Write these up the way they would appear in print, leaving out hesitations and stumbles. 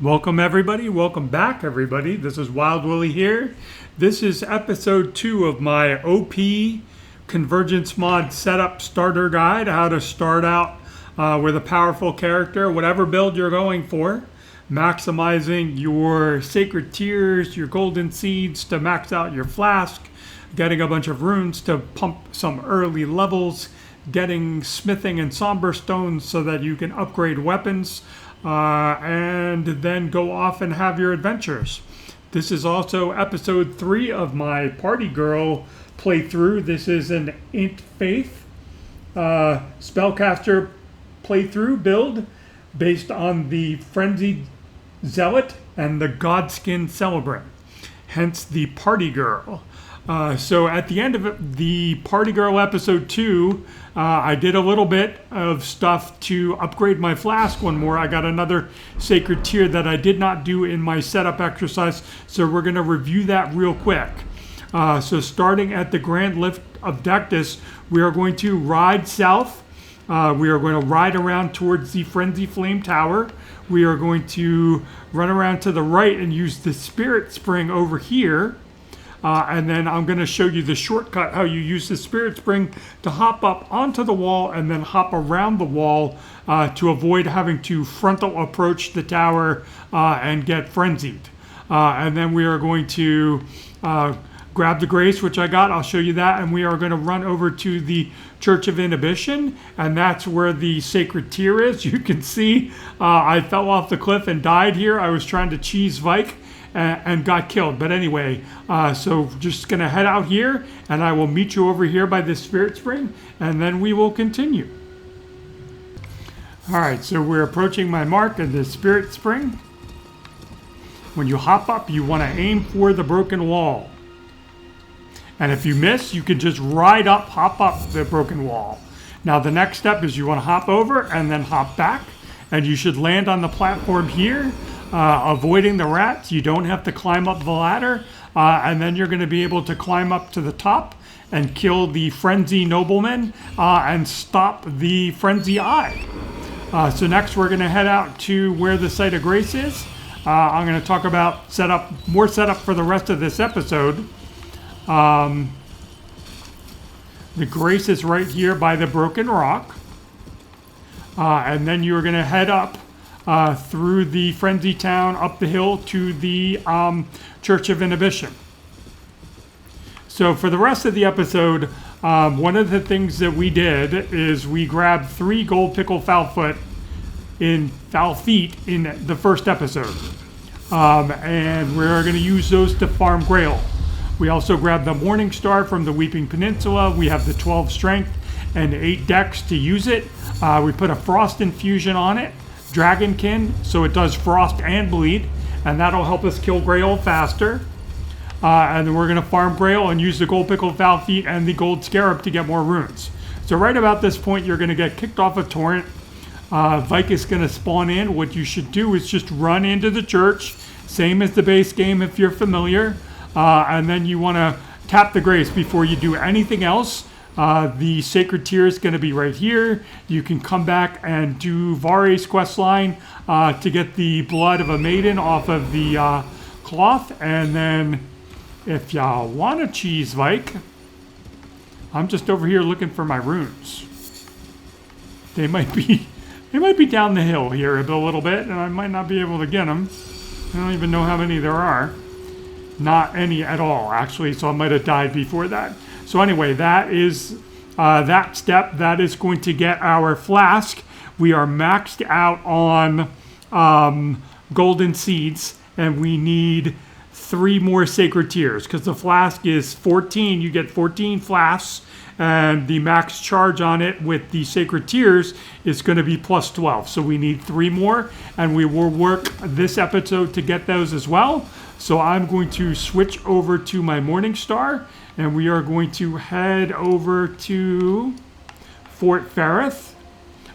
Welcome everybody, welcome back everybody. This is WildeWilly here. This is episode 2 of my OP Convergence Mod setup starter guide, how to start out with a powerful character, whatever build you're going for. Maximizing your sacred tears, your golden seeds to max out your flask, getting a bunch of runes to pump some early levels, getting smithing and somber stones so that you can upgrade weapons, and then go off and have your adventures. This is also episode 3 of my Party Girl playthrough. This is an Int Faith spellcaster playthrough build based on the Frenzied Zealot and the Godskin Celebrant, hence the Party Girl. So at the end of the Party Girl episode 2, I did a little bit of stuff to upgrade my flask one more. I got another sacred tier that I did not do in my setup exercise, so we're going to review that real quick. So starting at the Grand Lift of Dectus, we are going to ride south. We are going to ride around towards the Frenzy Flame Tower. We are going to run around to the right and use the Spirit Spring over here. And then I'm going to show you the shortcut, how you use the Spirit Spring to hop up onto the wall and then hop around the wall to avoid having to frontal approach the tower and get frenzied. And then we are going to grab the Grace, which I got. I'll show you that. And we are going to run over to the Church of Inhibition. And that's where the Sacred Tier is. You can see I fell off the cliff and died here. I was trying to cheese Vike and got killed. But anyway, so just gonna head out here and I will meet you over here by the Spirit Spring and then we will continue. All right, so we're approaching my mark of the Spirit Spring. When you hop up, you wanna aim for the broken wall. And if you miss, you can just ride up, hop up the broken wall. Now the next step is you wanna hop over and then hop back, and you should land on the platform here. Avoiding the rats, you don't have to climb up the ladder, and then you're going to be able to climb up to the top and kill the Frenzy Nobleman and stop the Frenzy Eye. So next we're going to head out to where the Site of Grace is. I'm going to talk about more setup for the rest of this episode. The Grace is right here by the Broken Rock, and then you're going to head up through the Frenzy Town, up the hill to the Church of Inhibition. So for the rest of the episode, one of the things that we did is we grabbed 3 gold pickle foul feet in the first episode. And we're going to use those to farm Grail. We also grabbed the Morning Star from the Weeping Peninsula. We have the 12 strength and 8 dex to use it. We put a frost infusion on it. Dragonkin, so it does frost and bleed, and that'll help us kill Grail faster. And then we're going to farm Grail and use the gold pickled foul feet and the gold scarab to get more runes. So right about this point, you're going to get kicked off a torrent. Vike is going to spawn in. What you should do is just run into the church, same as the base game if you're familiar. And then you want to tap the Grace before you do anything else. The Sacred Tier is going to be right here. You can come back and do Vare's quest line to get the blood of a maiden off of the cloth. And then if y'all want to cheese Vike, I'm just over here looking for my runes. They might be down the hill here a little bit, and I might not be able to get them. I don't even know how many there are. Not any at all, actually, so I might have died before that. So anyway, that is that step. That is going to get our flask. We are maxed out on golden seeds, and we need 3 more sacred tiers because the flask is 14. You get 14 flasks, and the max charge on it with the sacred tiers is going to be plus 12. So we need 3 more, and we will work this episode to get those as well. So I'm going to switch over to my Morning Star, and we are going to head over to Fort Ferrith,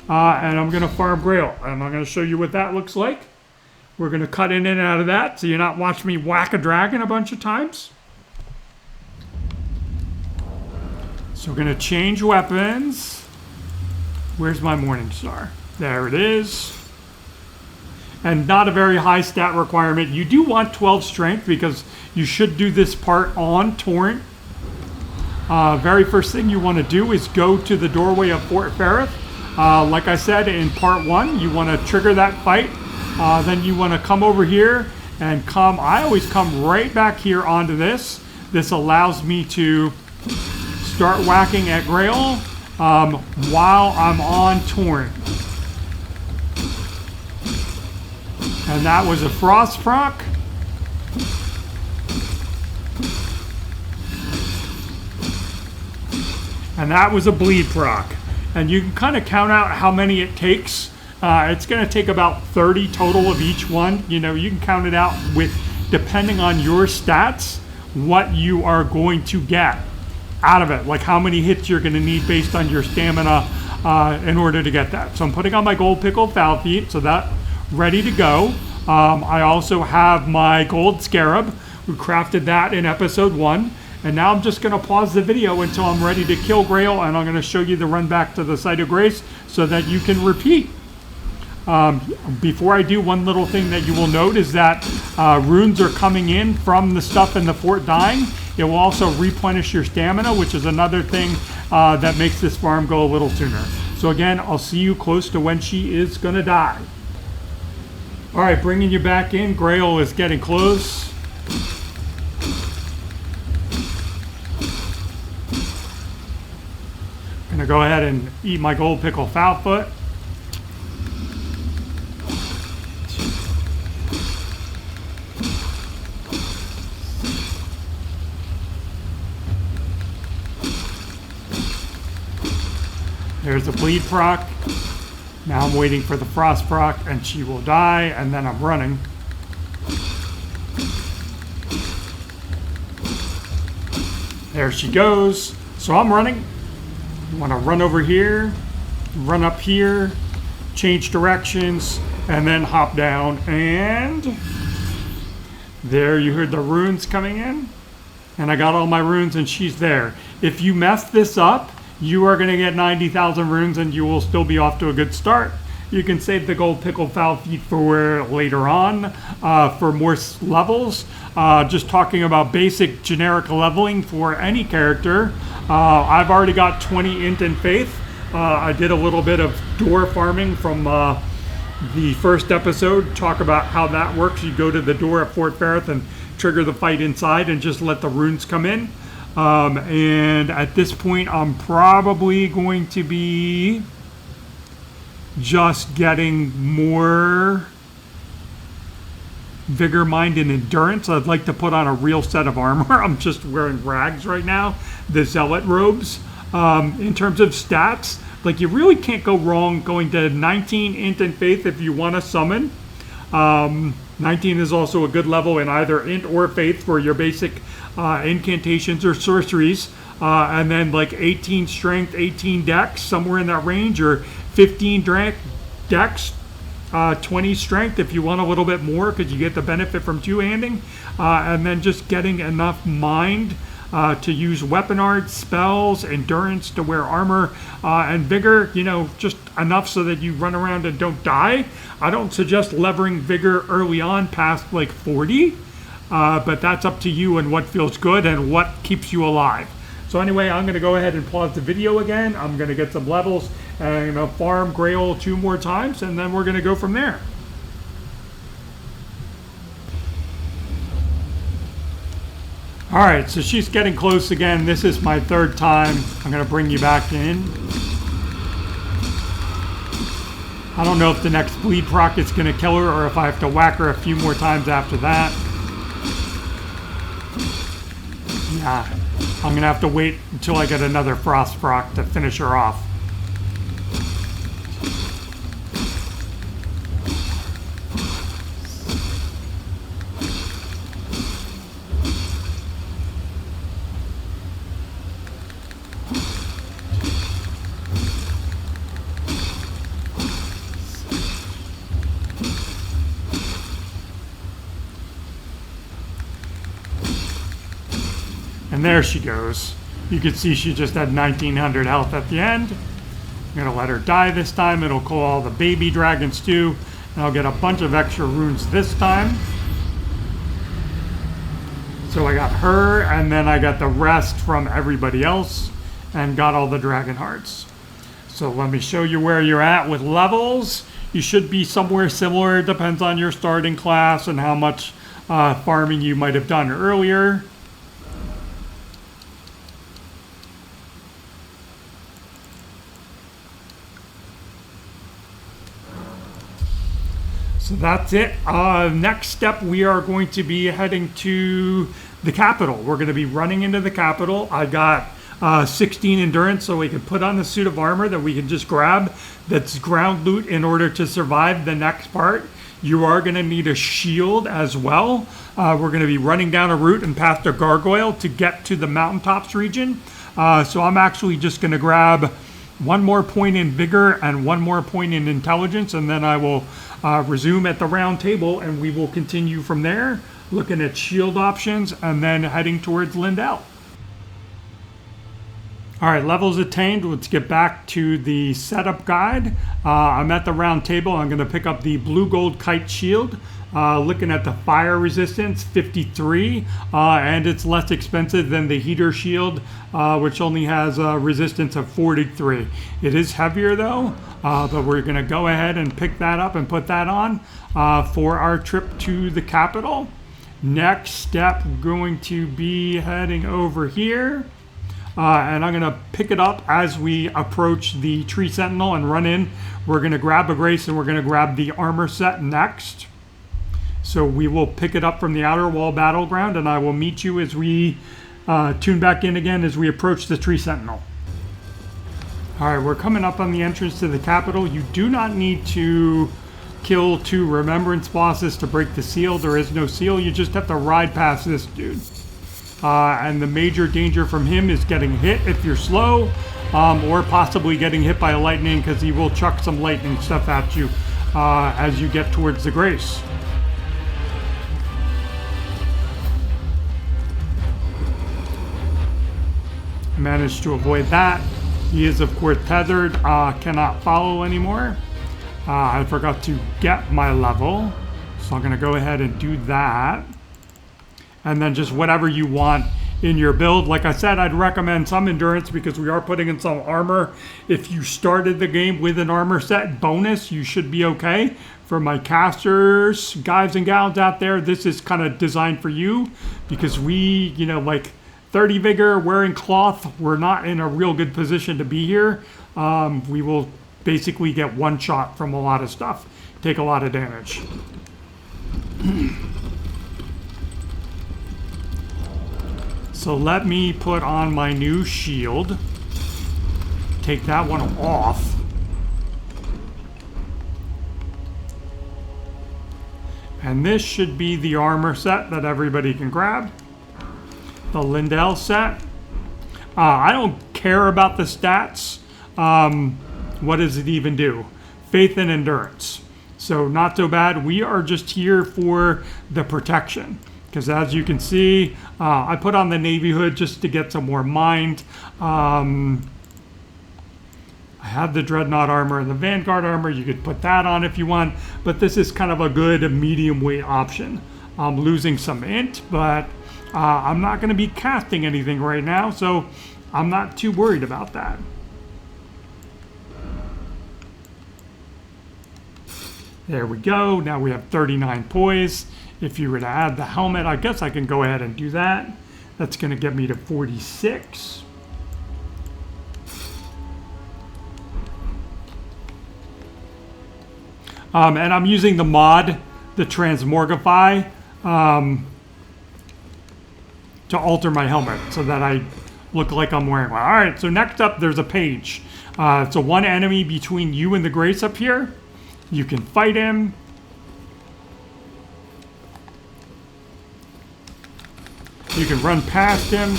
and I'm going to farm Grail, and I'm going to show you what that looks like. We're going to cut in and out of that so you're not watching me whack a dragon a bunch of times. So we're going to change weapons. Where's my Morning Star? There it is. and not a very high stat requirement. You do want 12 strength because you should do this part on Torrent. Very first thing you want to do is go to the doorway of Fort Ferrith. Like I said in part 1, you want to trigger that fight. Then you want to come over here and I always come right back here onto this. This allows me to start whacking at Grail while I'm on Torrent. And that was a Frost proc. And that was a bleed proc. And you can kind of count out how many it takes. It's going to take about 30 total of each one. You know, you can count it out with, depending on your stats, what you are going to get out of it. Like how many hits you're going to need based on your stamina in order to get that. So I'm putting on my gold pickled foul feet, so that's ready to go. I also have my gold scarab. We crafted that in episode 1. And now I'm just going to pause the video until I'm ready to kill Grail, and I'm going to show you the run back to the Site of Grace so that you can repeat. Before I do, one little thing that you will note is that runes are coming in from the stuff in the fort dying. It will also replenish your stamina, which is another thing that makes this farm go a little sooner. So again, I'll see you close to when she is going to die. All right, bringing you back in. Grail is getting close. Gonna go ahead and eat my gold pickle foul foot. There's a bleed proc. Now I'm waiting for the frost proc, and she will die, and then I'm running. There she goes. So I'm running. You want to run over here, run up here, change directions, and then hop down. And there you heard the runes coming in. And I got all my runes, and she's there. If you mess this up, you are going to get 90,000 runes, and you will still be off to a good start. You can save the gold pickled foul feet for later on for more levels. Just talking about basic generic leveling for any character. I've already got 20 int and faith. I did a little bit of door farming from the first episode. Talk about how that works. You go to the door at Fort Ferrith and trigger the fight inside and just let the runes come in. And at this point, I'm probably going to be just getting more vigor, mind, and endurance. I'd like to put on a real set of armor. I'm just wearing rags right now, the zealot robes. In terms of stats, like you really can't go wrong going to 19 int and faith if you want to summon. 19 is also a good level in either int or faith for your basic incantations or sorceries. And then like 18 strength, 18 dex, somewhere in that range, or 15 dex, 20 strength if you want a little bit more because you get the benefit from two-handing. And then just getting enough mind to use weapon art, spells, endurance to wear armor, and vigor, you know, just enough so that you run around and don't die. I don't suggest levering vigor early on past like 40, but that's up to you and what feels good and what keeps you alive. So anyway, I'm going to go ahead and pause the video again. I'm going to get some levels and I'm going to farm Grail 2 more times, and then we're going to go from there. All right, so she's getting close again. This is my 3rd time. I'm going to bring you back in. I don't know if the next bleed proc is going to kill her or if I have to whack her a few more times after that. Yeah, I'm going to have to wait until I get another frost proc to finish her off. And there she goes. You can see she just had 1900 health at the end. I'm going to let her die this time. It'll kill all the baby dragons too. And I'll get a bunch of extra runes this time. So I got her, and then I got the rest from everybody else, and got all the dragon hearts. So let me show you where you're at with levels. You should be somewhere similar. It depends on your starting class and how much farming you might have done earlier. So that's it. Next step, we are going to be heading to the capital. We're going to be running into the capital. I got 16 endurance, so we can put on the suit of armor that we can just grab. That's ground loot in order to survive the next part. You are going to need a shield as well. We're going to be running down a route and past a gargoyle to get to the mountaintops region. So I'm actually just going to grab one more point in vigor and one more point in intelligence, and then I will resume at the round table, and we will continue from there, looking at shield options and then heading towards Lindell. All right, levels attained. Let's get back to the setup guide. I'm at the round table. I'm going to pick up the blue gold kite shield. Looking at the fire resistance, 53, and it's less expensive than the heater shield, which only has a resistance of 43. It is heavier though, but we're going to go ahead and pick that up and put that on for our trip to the capital. Next step, going to be heading over here. And I'm going to pick it up as we approach the tree sentinel and run in. We're going to grab a grace and we're going to grab the armor set next. So we will pick it up from the outer wall battleground, and I will meet you as we tune back in again as we approach the tree sentinel. All right, we're coming up on the entrance to the capital. You do not need to kill 2 remembrance bosses to break the seal. There is no seal. You just have to ride past this dude. And the major danger from him is getting hit if you're slow, or possibly getting hit by lightning, because he will chuck some lightning stuff at you as you get towards the grace. Managed to avoid that. He is of course tethered, cannot follow anymore. I forgot to get my level, so I'm going to go ahead and do that. And then just whatever you want in your build. Like I said, I'd recommend some endurance because we are putting in some armor. If you started the game with an armor set bonus, you should be okay. For my casters, guys and gals out there, this is kind of designed for you because we, like 30 vigor, wearing cloth, we're not in a real good position to be here. We will basically get one shot from a lot of stuff, take a lot of damage. So let me put on my new shield, take that one off. And this should be the armor set that everybody can grab. The Lindell set. I don't care about the stats. What does it even do? Faith and endurance. So not so bad. We are just here for the protection. Because as you can see, I put on the Navy hood just to get some more mind. I have the Dreadnought armor and the Vanguard armor. You could put that on if you want. But this is kind of a good medium weight option. I'm losing some int, but I'm not going to be casting anything right now. So I'm not too worried about that. There we go. Now we have 39 poise. If you were to add the helmet, I guess I can go ahead and do that. That's going to get me to 46. And I'm using the mod, the Transmorgify, to alter my helmet so that I look like I'm wearing one. All right, so next up, there's a page. It's a one enemy between you and the Grace up here. You can fight him. You can run past him.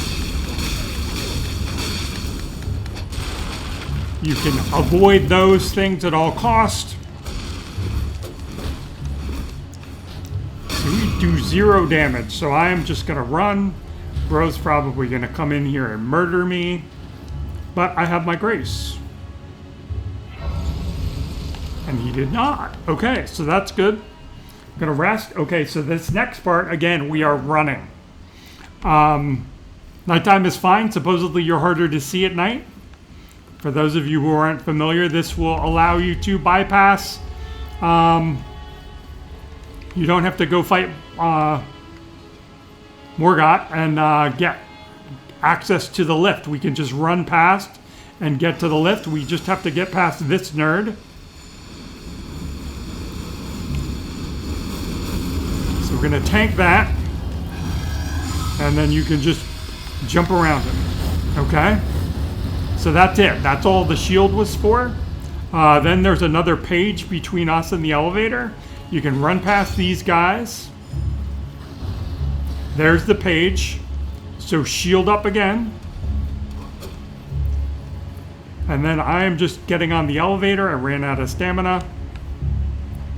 You can avoid those things at all costs. So we do 0 damage. So I am just going to run. Bro's probably going to come in here and murder me. But I have my grace. And he did not. Okay, so that's good. I'm gonna rest. Okay, so this next part, again, we are running. Nighttime is fine. Supposedly you're harder to see at night. For those of you who aren't familiar, this will allow you to bypass. You don't have to go fight Morgott and get access to the lift. We can just run past and get to the lift. We just have to get past this nerd. So we're going to tank that. And then you can just jump around it. Okay? So that's it. That's all the shield was for. Then there's another page between us and the elevator. You can run past these guys. There's the page. So shield up again. And then I am just getting on the elevator. I ran out of stamina.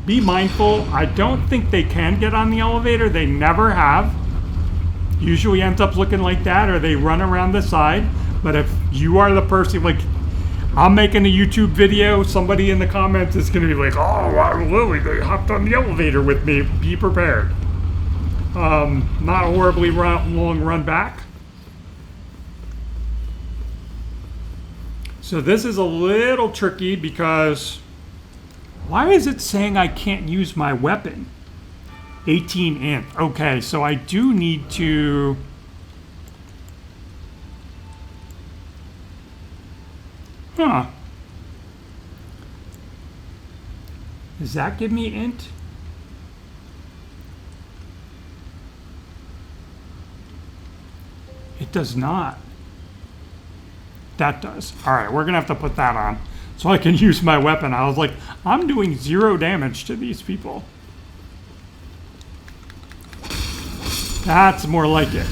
Be mindful. I don't think they can get on the elevator. They never have. Usually ends up looking like that, or they run around the side. But if you are the person, like, I'm making a YouTube video, somebody in the comments is going to be like, oh, wow, Willy, they hopped on the elevator with me. Be prepared. Not a horribly long run back. So this is a little tricky because why is it saying I can't use my weapon? 18 int. Okay, so I do need to... Huh. Does that give me int? It does not. That does. All right, we're gonna have to put that on so I can use my weapon. I was like, I'm doing 0 damage to these people. That's more like it.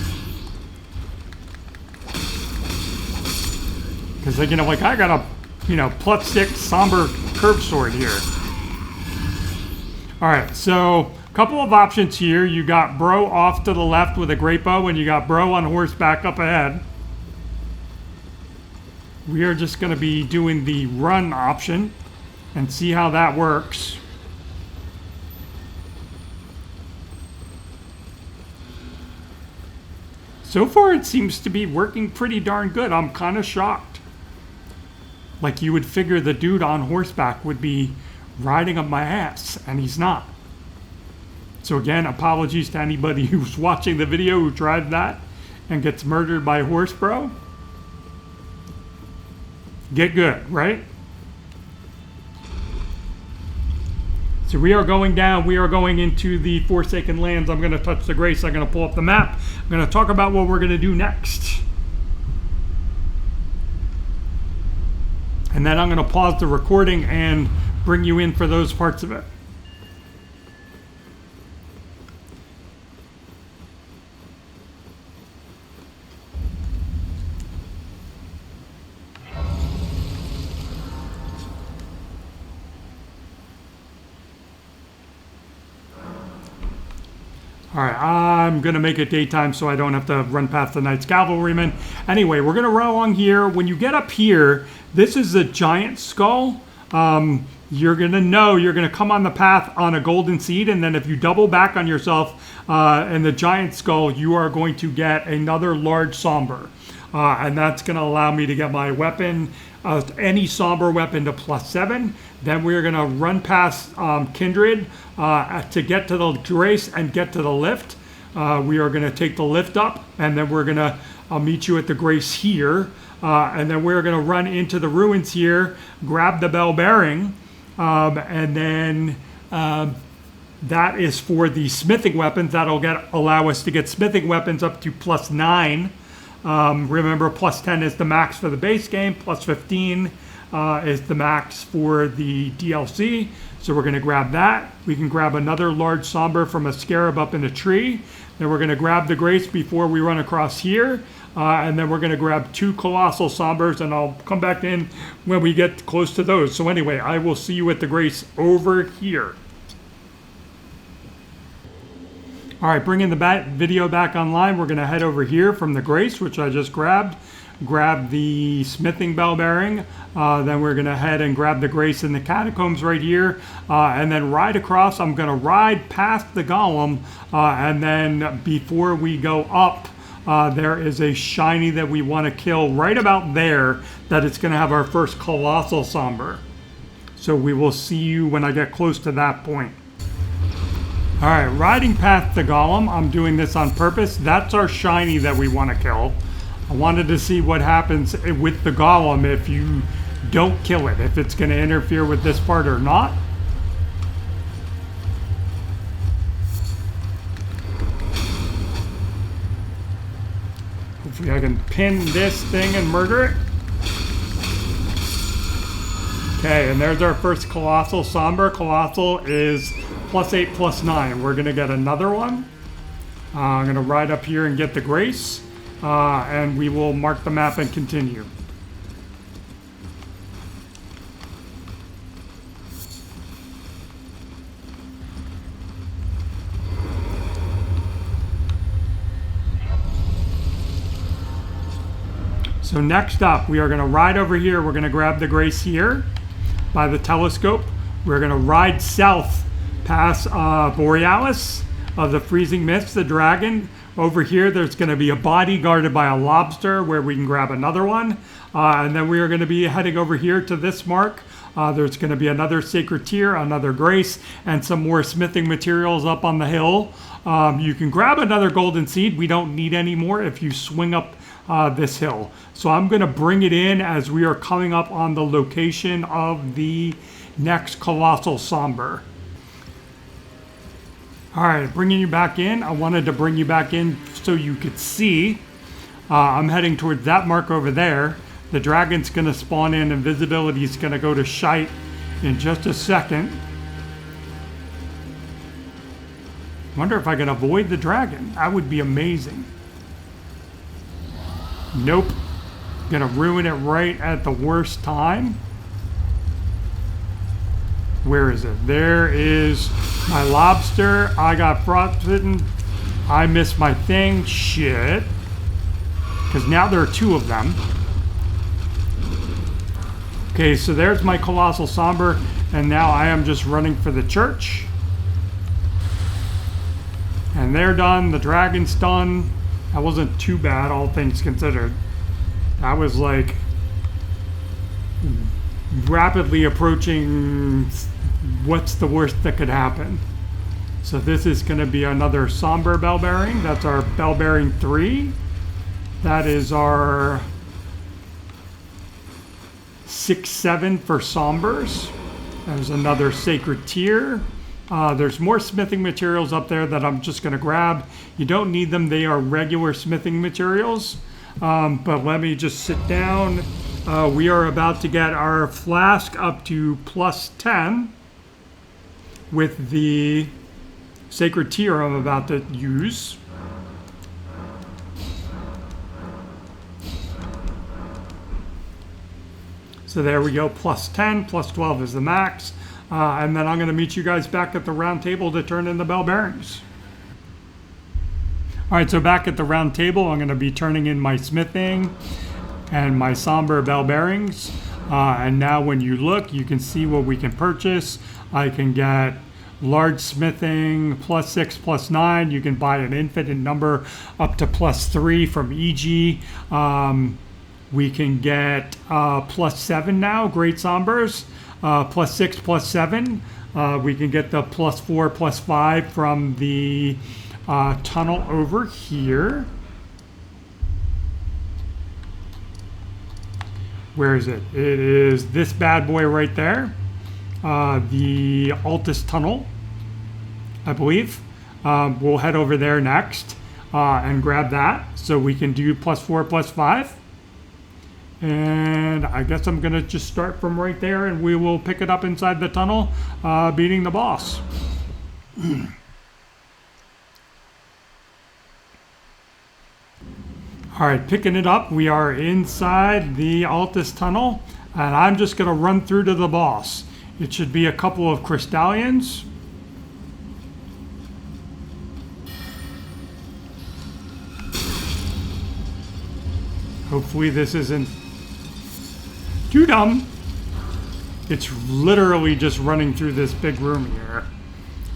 Because, you know, like I got a, you know, +6 Somber curved sword here. All right, so a couple of options here. You got Bro off to the left with a great bow, and you got Bro on horseback up ahead. We are just going to be doing the run option and see how that works. So far, it seems to be working pretty darn good. I'm kind of shocked. Like, you would figure the dude on horseback would be riding up my ass, and he's not. So again, apologies to anybody who's watching the video who tried that and gets murdered by horse bro. Get good, right? So we are going down. We are going into the Forsaken Lands. I'm going to touch the grace. I'm going to pull up the map. I'm going to talk about what we're going to do next. And then I'm going to pause the recording and bring you in for those parts of it. All right, I'm going to make it daytime so I don't have to run past the Knights Cavalrymen. Anyway, we're going to run along here. When you get up here, this is a giant skull. You're going to know you're going to come on the path on a golden seed, and then if you double back on yourself and the giant skull, you are going to get another large Somber. And that's going to allow me to get my weapon, any Somber weapon, to +7. Then we're going to run past Kindred to get to the Grace and get to the lift. We are going to take the lift up, and then we're going to meet you at the Grace here. And then we're going to run into the ruins here, grab the bell bearing, and then that is for the smithing weapons. That'll allow us to get smithing weapons up to +9. Remember, +10 is the max for the base game, +15 is the max for the DLC. So we're going to grab that. We can grab another large Somber from a scarab up in a tree. Then we're going to grab the Grace before we run across here. And then we're going to grab 2 Colossal Sombers, and I'll come back in when we get close to those. So anyway, I will see you at the Grace over here. All right, bringing the video back online, we're going to head over here from the Grace, which I just grabbed. grab the smithing bell bearing. Then we're going to head and grab the grace in the catacombs right here. And then ride across. I'm going to ride past the golem. And then before we go up, there is a shiny that we want to kill right about there. That it's going to have our first colossal somber. So we will see you when I get close to that point. All right, riding past the golem. I'm doing this on purpose. That's our shiny that we want to kill. I wanted to see what happens with the golem if you don't kill it, if it's going to interfere with this part or not. Hopefully I can pin this thing and murder it. Okay, and there's our first Colossal Somber. Colossal is +8, +9. We're going to get another one. I'm going to ride up here and get the Grace. And we will mark the map and continue. So next up, we are going to ride over here. We're going to grab the Grace here by the telescope. We're going to ride south past Borealis of the Freezing Mist, the dragon. Over here, there's going to be a body guarded by a lobster where we can grab another one. And then we are going to be heading over here to this mark. There's going to be another Sacred Tear, another Grace, and some more smithing materials up on the hill. You can grab another Golden Seed. We don't need any more if you swing up this hill. So I'm going to bring it in as we are coming up on the location of the next Colossal Somber. All right, bringing you back in. I wanted to bring you back in so you could see. I'm heading towards that mark over there. The dragon's going to spawn in. Invisibility is going to go to shite in just a second. Wonder if I can avoid the dragon. That would be amazing. Nope. Gonna ruin it right at the worst time. Where is it? There is my lobster. I got frostbitten. I missed my thing. Shit. Because now there are two of them. Okay, so there's my Colossal Somber. And now I am just running for the church. And they're done. The dragon's done. That wasn't too bad, all things considered. That was like rapidly approaching what's the worst that could happen. So this is going to be another Somber bell bearing. That's our bell bearing 3. That is our 6-7 for Sombers. There's another Sacred Tear. There's more smithing materials up there that I'm just going to grab. You don't need them. They are regular smithing materials. But let me just sit down. We are about to get our flask up to +10 with the Sacred Tear I'm about to use. So there we go, +10, +12 is the max. And then I'm going to meet you guys back at the round table to turn in the bell bearings. All right, so back at the round table, I'm going to be turning in my smithing and my Somber bell bearings. And now when you look, you can see what we can purchase. I can get large smithing +6, +9. You can buy an infinite number up to +3 from EG. We can get +7 now, Great Sombers. +6, +7. We can get the +4, +5 from the tunnel over here. Where is it? It is this bad boy right there. The Altus Tunnel, I believe. We'll head over there next and grab that so we can do +4, +5. And I guess I'm going to just start from right there and we will pick it up inside the tunnel, beating the boss. All right, picking it up. We are inside the Altus Tunnel and I'm just going to run through to the boss. It should be a couple of Crystallians. Hopefully this isn't too dumb. It's literally just running through this big room here.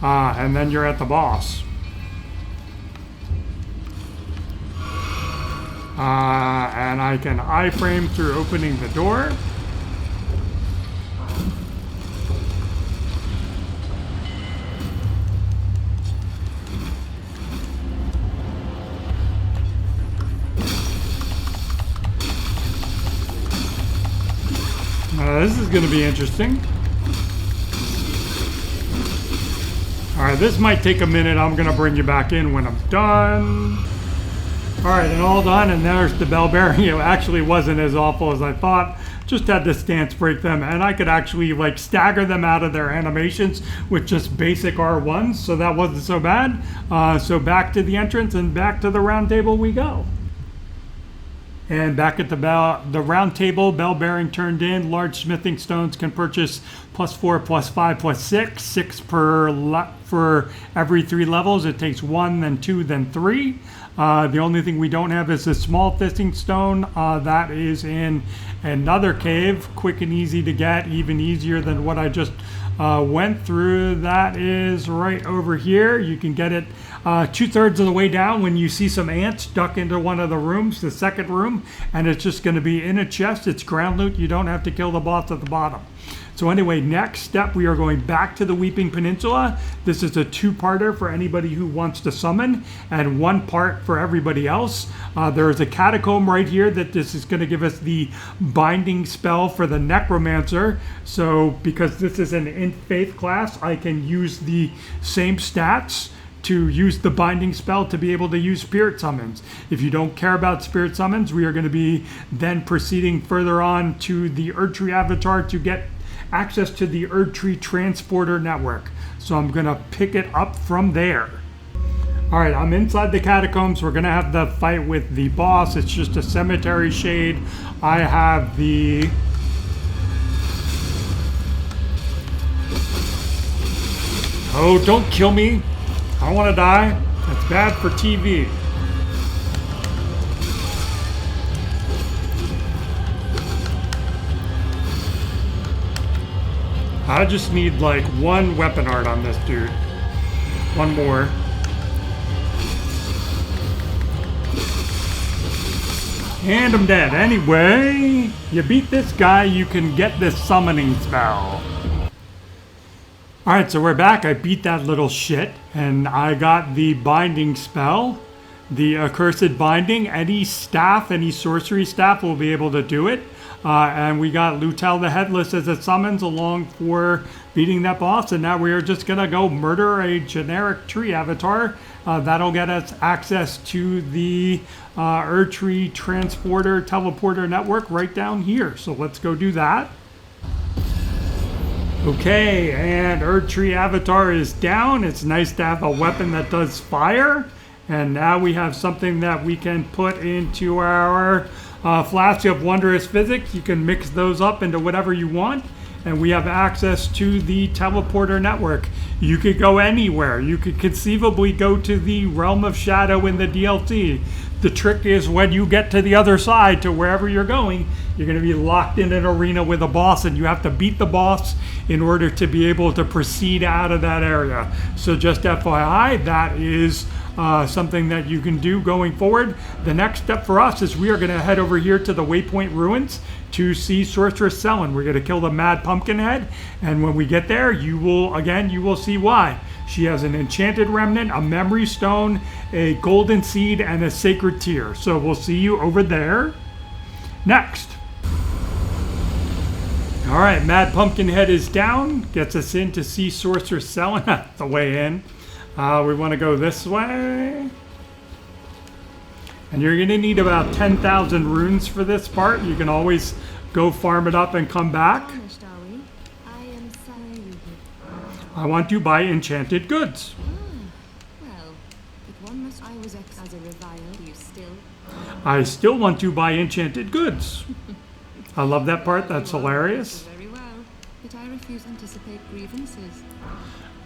And then you're at the boss. And I can iframe through opening the door. This is going to be interesting. Alright, this might take a minute. I'm going to bring you back in when I'm done. Alright, and all done, and there's the bell bearing. It actually wasn't as awful as I thought. Just had to stance break them, and I could actually like stagger them out of their animations with just basic R1s, so that wasn't so bad. So back to the entrance and back to the round table we go. And back at the round table, bell bearing turned in. Large smithing stones can purchase +4, +5, +6. 6 for every 3 levels. It takes 1, then 2, then 3. The only thing we don't have is a small fishing stone. That is in another cave. Quick and easy to get, even easier than what I just went through. That is right over here. You can get it 2/3 of the way down when you see some ants duck into one of the rooms, the second room, and it's just going to be in a chest. It's ground loot. You don't have to kill the boss at the bottom. So anyway, next step, we are going back to the Weeping Peninsula. This is a 2-parter for anybody who wants to summon, and 1 part for everybody else. There is a catacomb right here that this is going to give us the binding spell for the necromancer. So because this is an in faith class, I can use the same stats to use the binding spell to be able to use spirit summons. If you don't care about spirit summons, we are going to be then proceeding further on to the Erdtree avatar to get access to the Erdtree transporter network. So I'm going to pick it up from there. All right, I'm inside the catacombs. We're going to have the fight with the boss. It's just a cemetery shade. I have the oh, don't kill me. I don't want to die. That's bad for TV. I just need like 1 weapon art on this dude. 1 more. And I'm dead. Anyway, you beat this guy, you can get this summoning spell. Alright, so we're back. I beat that little shit, and I got the binding spell. The accursed binding. Any staff, any sorcery staff will be able to do it. And we got Lutel the Headless as it summons along for beating that boss. And now we are just going to go murder a generic tree avatar. That'll get us access to the Erdtree transporter teleporter network right down here. So let's go do that. Okay, and Erdtree avatar is down. It's nice to have a weapon that does fire. And now we have something that we can put into our Flask of Wondrous Physics. You can mix those up into whatever you want. And we have access to the teleporter network. You could go anywhere. You could conceivably go to the Realm of Shadow in the DLC. The trick is when you get to the other side, to wherever you're going, you're going to be locked in an arena with a boss, and you have to beat the boss in order to be able to proceed out of that area. So just FYI, that is something that you can do going forward. The next step for us is we are going to head over here to the Waypoint Ruins to see Sorceress Selene. We're going to kill the Mad Pumpkinhead, and when we get there, you will see why. She has an enchanted remnant, a memory stone, a golden seed, and a sacred tear. So we'll see you over there next. All right, Mad Pumpkinhead is down. Gets us in to see Sorceress Selene. The way in. We want to go this way. And you're going to need about 10,000 runes for this part. You can always go farm it up and come back. I want to buy enchanted goods. I still want to buy enchanted goods. I love that part. That's hilarious. Very well, but I refuse to anticipate grievances.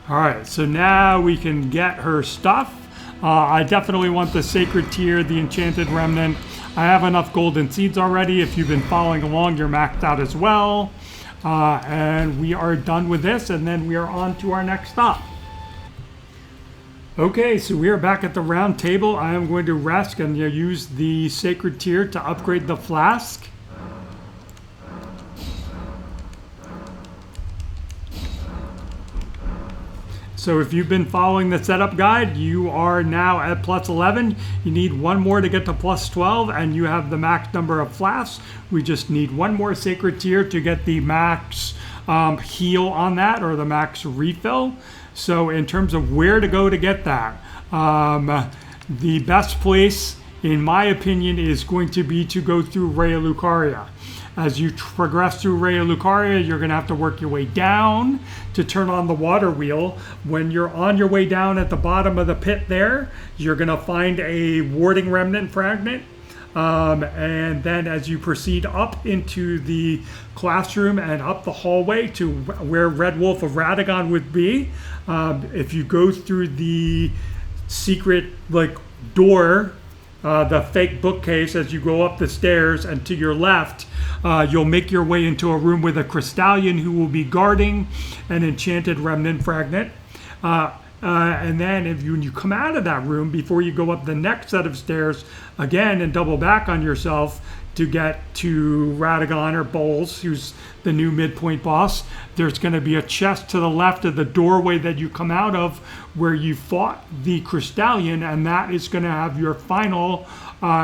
All right, so now we can get her stuff. I definitely want the Sacred Tear, the Enchanted Remnant. I have enough golden seeds already. If you've been following along, you're maxed out as well. And we are done with this, and then we are on to our next stop. Okay, so we are back at the round table. I am going to rest and use the sacred tier to upgrade the flask. So if you've been following the setup guide, you are now at plus 11. You need one more to get to plus 12, and you have the max number of flasks. We just need one more sacred tier to get the max heal on that, or the max refill. So in terms of where to go to get that, the best place, in my opinion, is going to be to go through Raya Lucaria. As you progress through Raya Lucaria, you're going to have to work your way down to turn on the water wheel. When you're on your way down at the bottom of the pit there, you're going to find a warding remnant fragment. And then as you proceed up into the classroom and up the hallway to where Red Wolf of Radagon would be, if you go through the secret door, the fake bookcase, as you go up the stairs, and to your left, you'll make your way into a room with a Crystallion who will be guarding an enchanted remnant fragment. And then when you come out of that room, before you go up the next set of stairs again and double back on yourself to get to Radagon or Bowles, who's the new midpoint boss, there's going to be a chest to the left of the doorway that you come out of where you fought the Crystallion, and that is going to have your final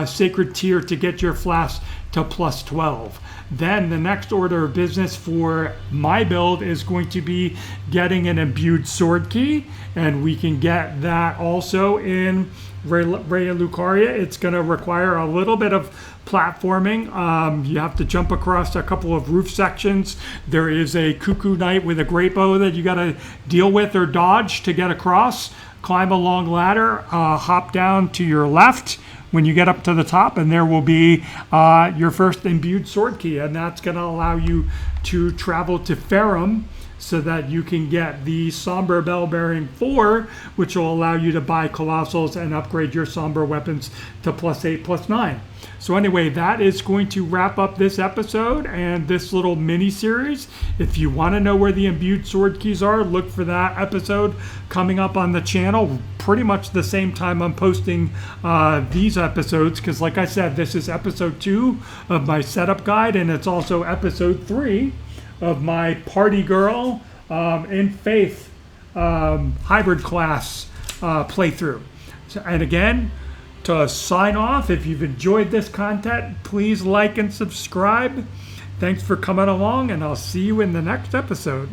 sacred tier to get your flask to plus 12. Then the next order of business for my build is going to be getting an imbued sword key, and we can get that also in Raya Lucaria. It's going to require a little bit of platforming. You have to jump across a couple of roof sections. There is a cuckoo knight with a great bow that you got to deal with or dodge to get across. Climb a long ladder, hop down to your left when you get up to the top, and there will be your first imbued sword key, and that's going to allow you to travel to Ferrum so that you can get the Somber Bell-Bearing 4, which will allow you to buy Colossals and upgrade your Somber weapons to plus 8, plus 9. So anyway, that is going to wrap up this episode and this little mini-series. If you want to know where the imbued sword keys are, look for that episode coming up on the channel pretty much the same time I'm posting these episodes, because like I said, this is episode 2 of my setup guide, and it's also episode 3 of my Party Girl in Faith hybrid class playthrough. So, and again, to sign off, if you've enjoyed this content, please like and subscribe. Thanks for coming along, and I'll see you in the next episode.